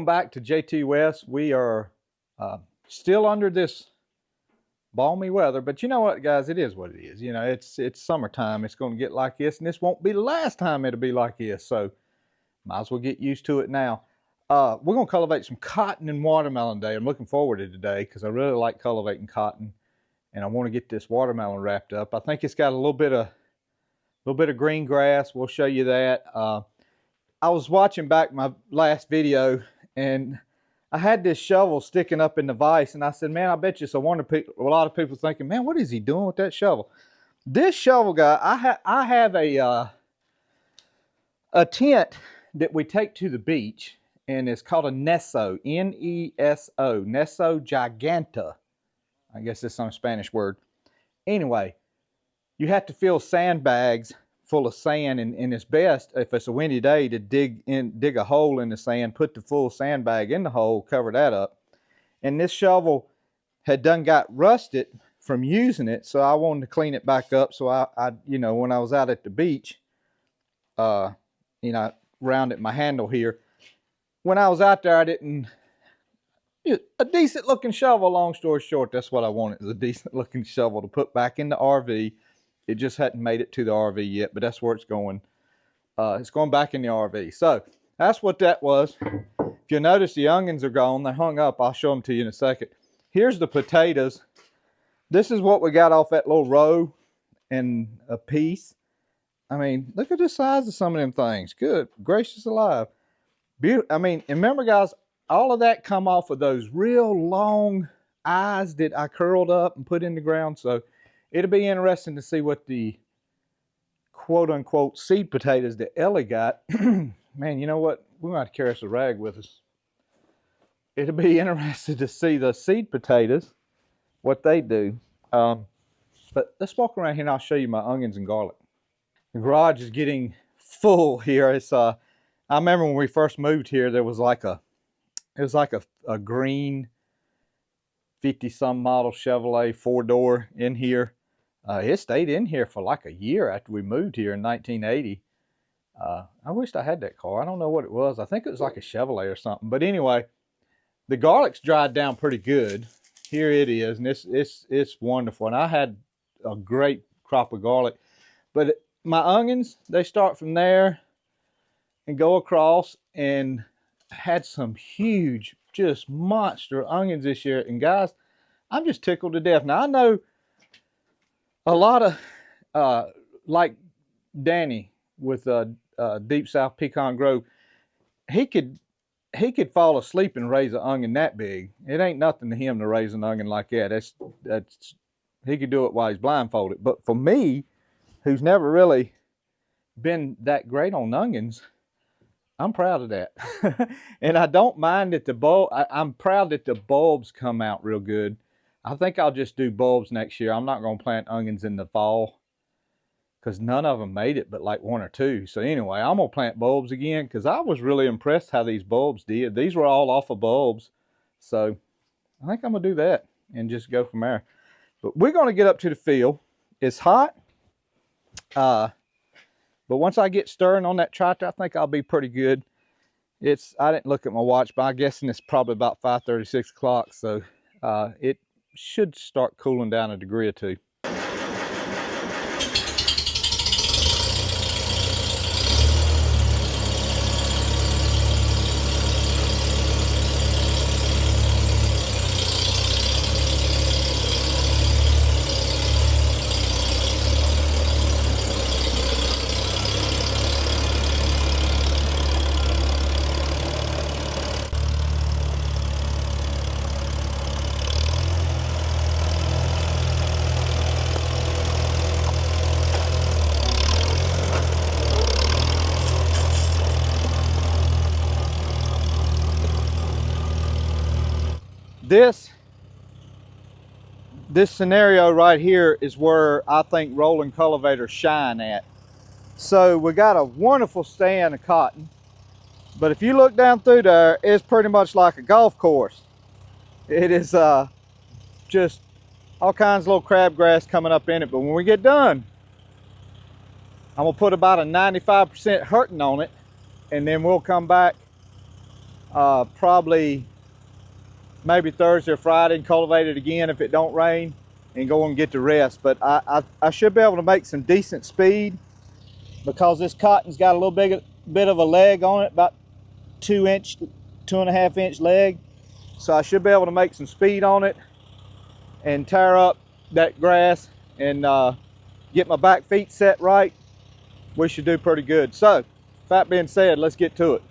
back to Jtwes. We are still under this balmy weather, but you know what, guys? It is what it is. You know, it's summertime. It's going to get like this, and this won't be the last time it'll be like this. So might as well get used to it now. We're going to cultivate some cotton and watermelon today. I'm looking forward to today because I really like cultivating cotton, and I want to get this watermelon wrapped up. I think it's got a little bit of green grass. We'll show you that. I was watching back my last video, and I had this shovel sticking up in the vise, and I said, man, I bet you it's a wonder. A lot of people thinking, man, what is he doing with that shovel? This shovel, guy, I have a tent that we take to the beach, and it's called a Neso, N-E-S-O, Neso Giganta. I guess it's some Spanish word. Anyway, you have to fill sandbags full of sand, and it's best if it's a windy day to dig a hole in the sand, put the full sandbag in the hole, cover that up. And this shovel had done got rusted from using it, so I wanted to clean it back up. So I you know, when I was out at the beach, you know, rounded my handle here. When I was out there, I didn't. A decent looking shovel, long story short, that's what I wanted, is a decent looking shovel to put back in the RV. It just hadn't made it to the RV yet, but that's where it's going. It's going back in the RV. So that's what that was. If you notice, the onions are gone. They're hung up. I'll show them to you in a second. Here's the potatoes. This is what we got off that little row and a piece. I mean, look at the size of some of them things. Good gracious alive. Beautiful. I mean, and remember, guys, all of that come off of those real long eyes that I curled up and put in the ground. So it'll be interesting to see what the quote-unquote seed potatoes that Ellie got. Man, you know what? We might have to carry us a rag with us. It'll be interesting to see the seed potatoes, what they do. But let's walk around here and I'll show you my onions and garlic. The garage is getting full here. It's I remember when we first moved here, there was like a green 50-some model Chevrolet 4-door in here. It stayed in here for like a year after we moved here in 1980. I wished I had that car. I don't know what it was. I think it was like a Chevrolet or something. But anyway, the garlic's dried down pretty good. Here it is, and it's wonderful. And I had a great crop of garlic. But my onions, they start from there and go across, and had some huge, just monster onions this year. And guys, I'm just tickled to death. Now I know a lot of like Danny with Deep South Pecan Grove, he could fall asleep and raise an onion that big. It ain't nothing to him to raise an onion like that. That's he could do it while he's blindfolded. But for me, who's never really been that great on onions, I'm proud of that. And I don't mind that I'm proud that the bulbs come out real good. I think I'll just do bulbs next year. I'm not going to plant onions in the fall because none of them made it but like one or two. So anyway, I'm going to plant bulbs again because I was really impressed how these bulbs did. These were all off of bulbs. So I think I'm going to do that and just go from there. But we're going to get up to the field. It's hot. But once I get stirring on that tractor, I think I'll be pretty good. I didn't look at my watch, but I'm guessing it's probably about 5:30, 6 o'clock. So it should start cooling down a degree or two. This scenario right here is where I think rolling cultivators shine at. So we got a wonderful stand of cotton, but if you look down through there, it's pretty much like a golf course. It is just all kinds of little crabgrass coming up in it. But when we get done, I'm gonna put about a 95% hurting on it, and then we'll come back probably maybe Thursday or Friday and cultivate it again if it don't rain and go and get the rest. But I should be able to make some decent speed because this cotton's got a little bit of a leg on it, about 2.5 inch leg. So I should be able to make some speed on it and tear up that grass and get my back feet set right. We should do pretty good. So that being said, let's get to it.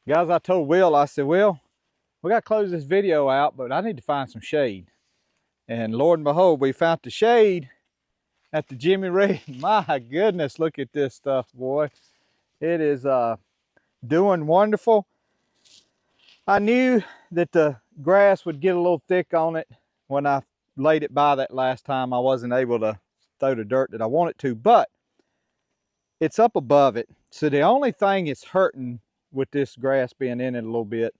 Guys, I told Will, I said, Will, we got to close this video out, but I need to find some shade. And Lord and behold, we found the shade at the Jimmy Red. My goodness, look at this stuff, boy. It is doing wonderful. I knew that the grass would get a little thick on it when I laid it by that last time. I wasn't able to throw the dirt that I wanted to, but it's up above it. So the only thing it's hurting with this grass being in it a little bit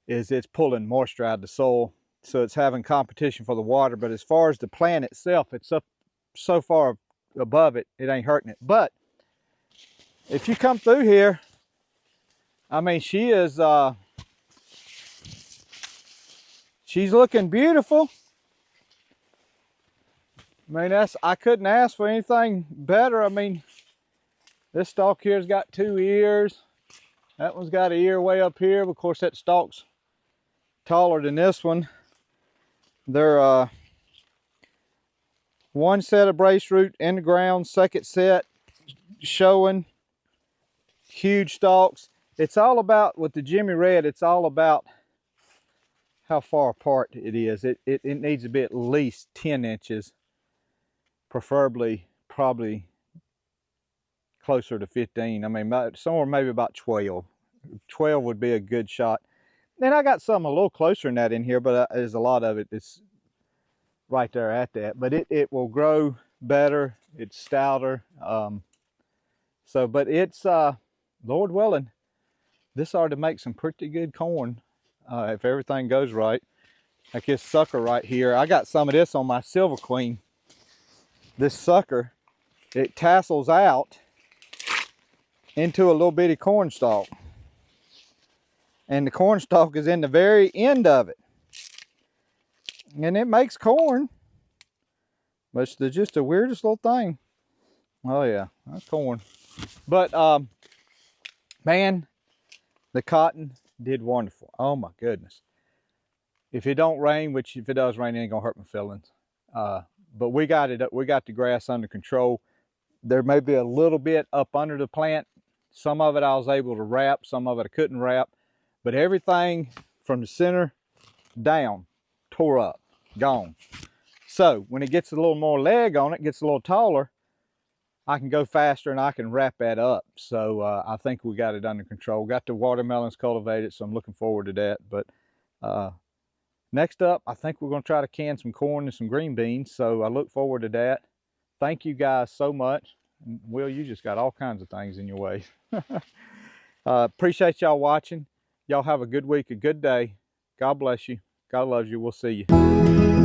is it's pulling moisture out of the soil. So it's having competition for the water. But as far as the plant itself, it's up so far above it, it ain't hurting it. But if you come through here, I mean, she is, she's looking beautiful. I mean, I couldn't ask for anything better. I mean, this stalk here's got 2 ears. That one's got an ear way up here. Of course, that stalk's taller than this one. They're one set of brace root in the ground, second set showing, huge stalks. It's all about, with the Jimmy Red, it's all about how far apart it is. It needs to be at least 10 inches, preferably probably closer to 15. I mean, somewhere maybe about 12. 12 would be a good shot. Then I got some a little closer than that in here, but there's a lot of it that's right there at that. But it will grow better. It's stouter. But it's, Lord willing, this ought to make some pretty good corn if everything goes right. Like this sucker right here. I got some of this on my Silver Queen. This sucker, it tassels out into a little bitty corn stalk. And the corn stalk is in the very end of it. And it makes corn. But it's just the weirdest little thing. Oh yeah, that's corn. But man, the cotton did wonderful. Oh my goodness. If it don't rain, which if it does rain, it ain't gonna hurt my feelings. But we got the grass under control. There may be a little bit up under the plant. Some of it I was able to wrap, some of it I couldn't wrap. But everything from the center down, tore up, gone. So when it gets a little more leg on it, gets a little taller, I can go faster and I can wrap that up. So I think we got it under control. Got the watermelons cultivated, so I'm looking forward to that. But next up, I think we're going to try to can some corn and some green beans. So I look forward to that. Thank you guys so much. Will, you just got all kinds of things in your way. Appreciate y'all watching. Y'all have a good week, a good day. God bless you. God loves you. We'll see you.